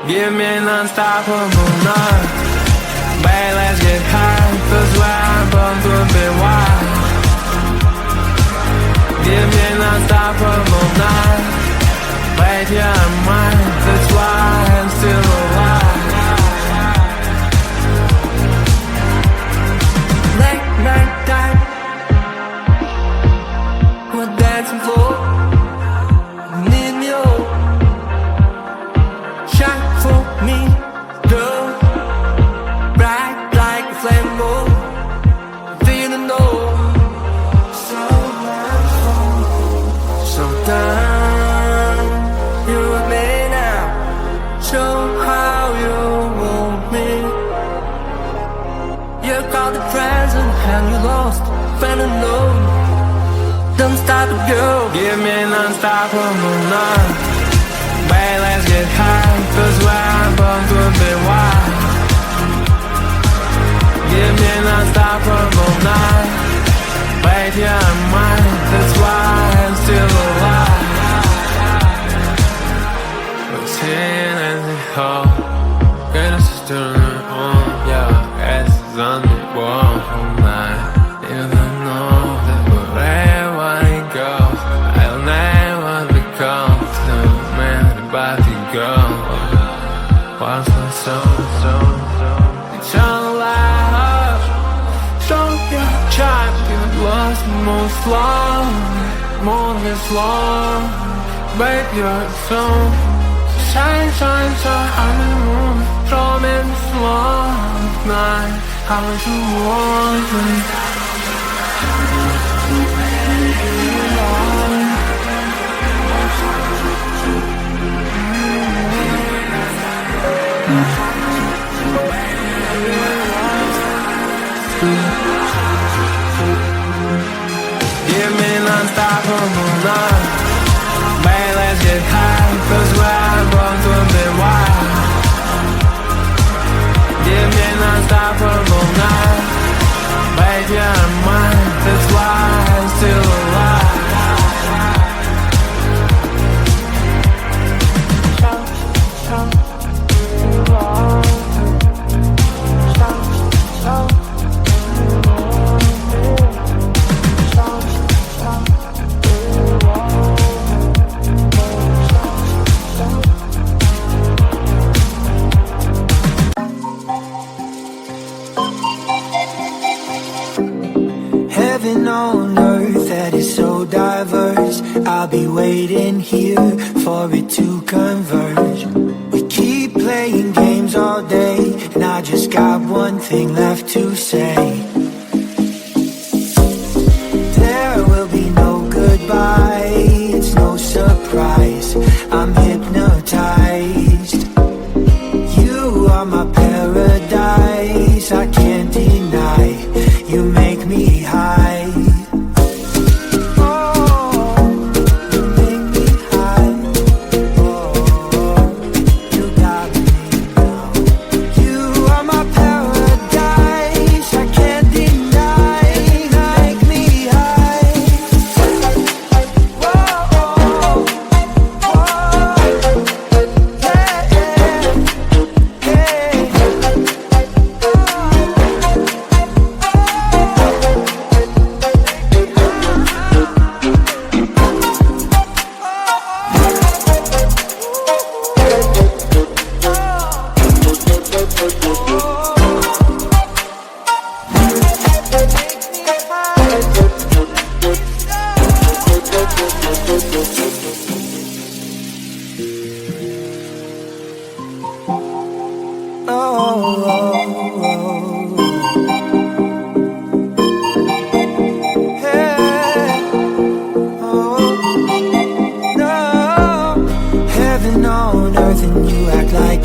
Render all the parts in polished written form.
Give me non-stoppable night. Babe, let's get high, 'cause where I'm born could be wild. Give me non-stoppable night. Babe, you're mine, that's why I'm still alive. Late night time, we're dancing floor. Need me all. Shine for me, girl. Bright like a flame moon. Didn't know. So much fun. So down, you and me now. Show how you want me. You caught the present and you lost. Fell alone. Don't stop, girl. Give me non-stoppable night. Babe, let's get high, 'cause where I'm born could be wild. Give me non-stoppable night. Babe, you're mine, that's why I'm still alive. Routine and the whole get us to turn on. Yeah, as is on the wall all night. Even know that wherever I go, I'll never become the man about to go. What's the soul? Eternal life. Show your champion lost most long, more than long. Babe, you're so shine, shine, shine on the moon. Show me the slow night. How would you want me? Give me non-stoppable night. Babe, let's get high, 'cause where I'm born could be wild. Give me non-stoppable night. Babe, you're mine, that's why I'm still alive. Heaven on earth that is so diverse. I'll be waiting here for it to converge. We keep playing games all day, and I just got one thing left to say. There will be no goodbye, it's no surprise. I'm hypnotized. You are my paradise, I can't deny. You make me high.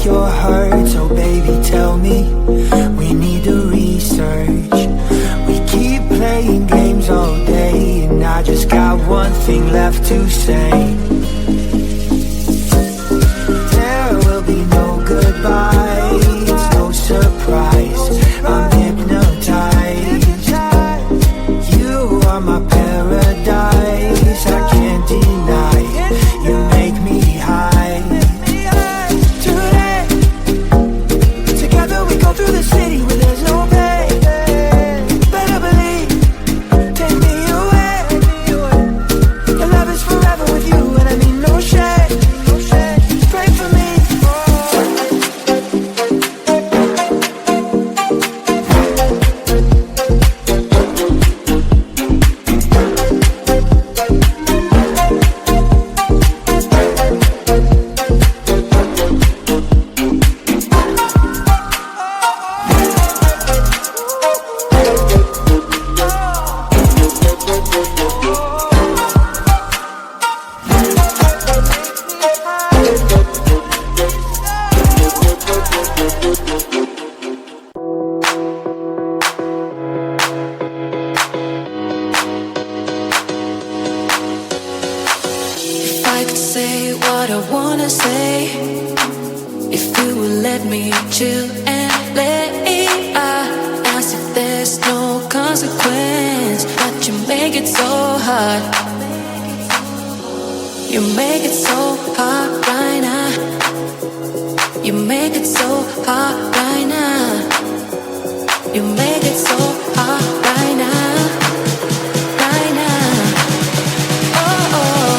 You're hurt, so baby tell me, we need to research. We keep playing games all day, and I just got one thing left to say. There will be no goodbye, it's no surprise. I'm hypnotized. You are my paradise, I can't deny. You make me high. Today wanna say. If you would let me chill and lay out, as if there's no consequence. But you make it so hard. You make it so hard right now. You make it so hard right now. You make it so hard right now. Right now. Oh, oh.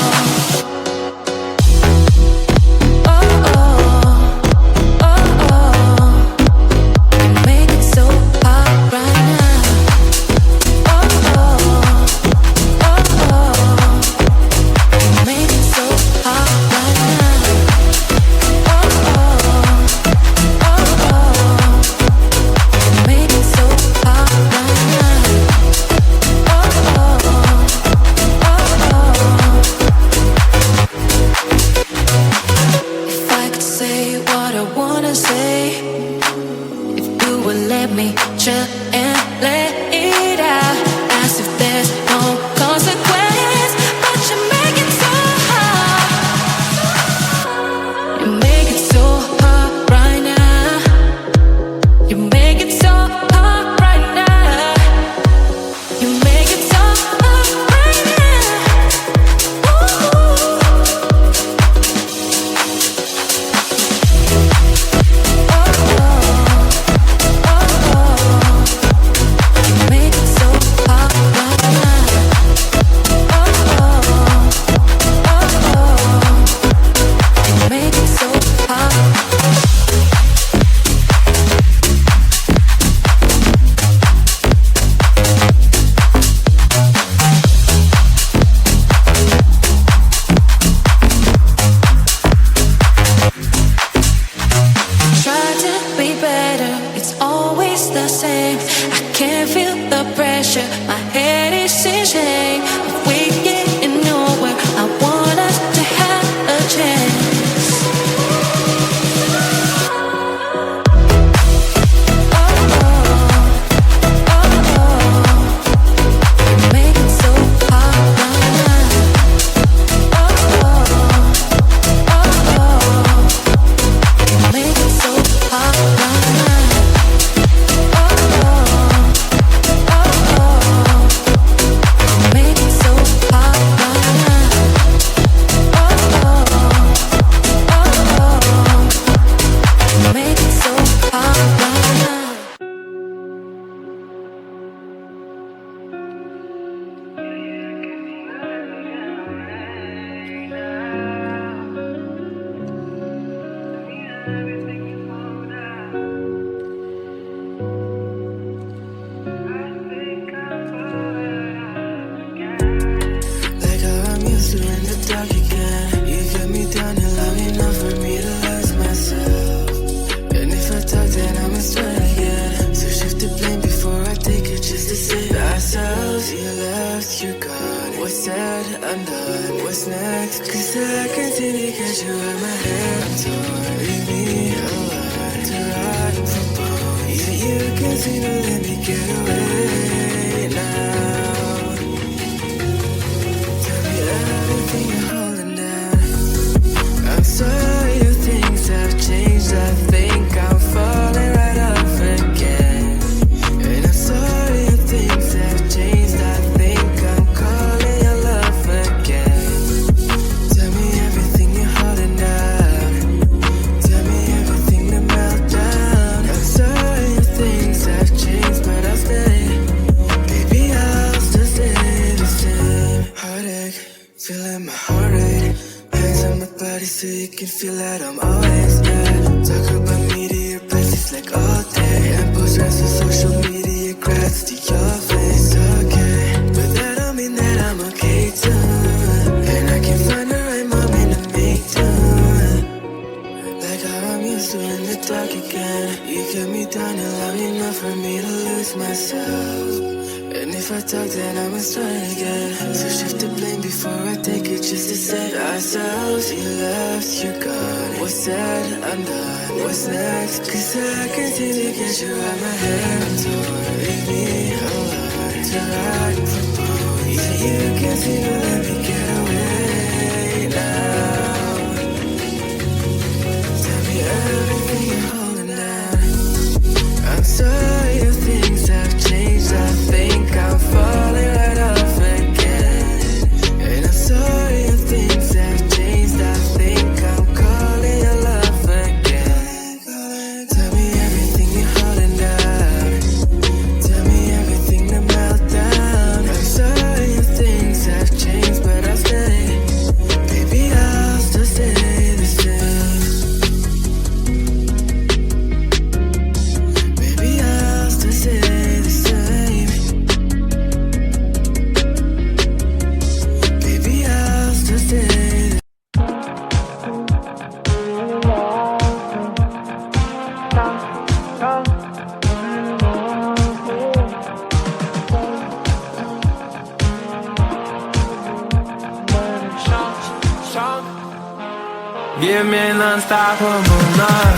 Give me unstoppable love.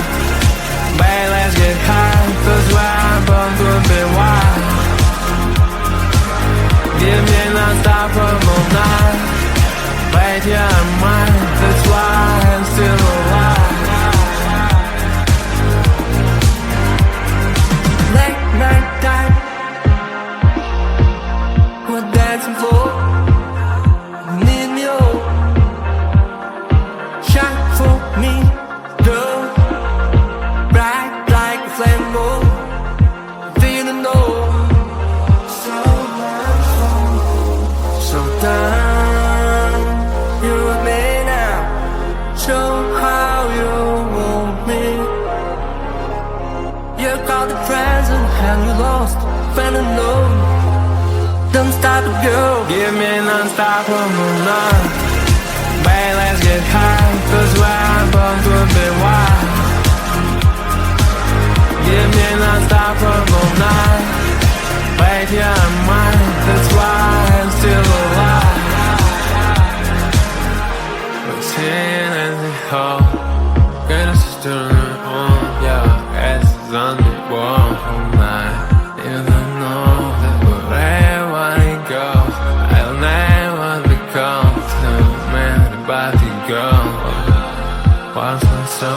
Babe, let's get high, 'cause we're born to be wild. Give me unstoppable love. Babe, you're mine, that's why I'm still alive. Late night time, we're dancing for. Need me all. Shine for me, girl. Bright like a flame, oh. Didn't know. So much fun. So down, you and me now. Show how you want me. You got the present and you lost, fell alone. Don't stop it, girl. Give me an unstoppable love. Babe, let's get high, 'cause we're born to be wild. Give me an unstoppable night. Babe, you're mine, that's why I'm still alive. We're sitting in the hall, get us turn on, yeah, asses on the wall all night. You don't know that wherever I go, I'll never become the man about to go. Once and so,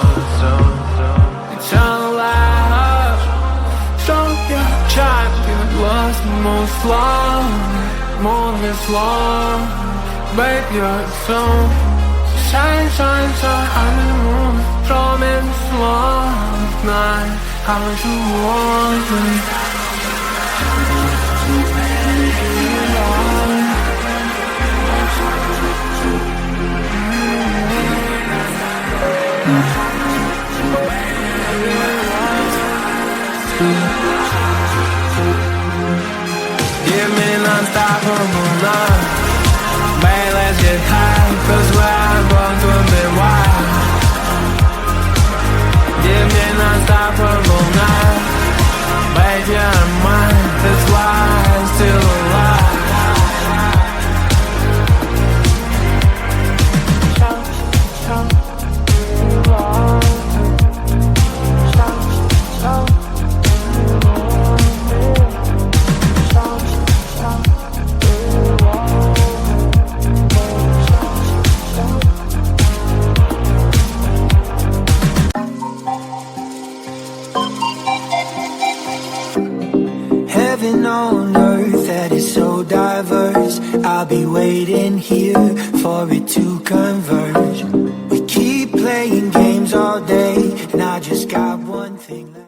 it's all life. Show your child, you lost most long, more than long. Babe, you're so shine, shine, shine on the moon. Draw me slow night, how much you want me. Give me an unstoppable love. Babe, let's get high, 'cause we're born to be wild. Give me an unstoppable night. Babe, you're mine, that's why I'm still alive. Heaven on earth that is so diverse. I'll be waiting here for it to converge. We keep playing games all day, and I just got one thing left.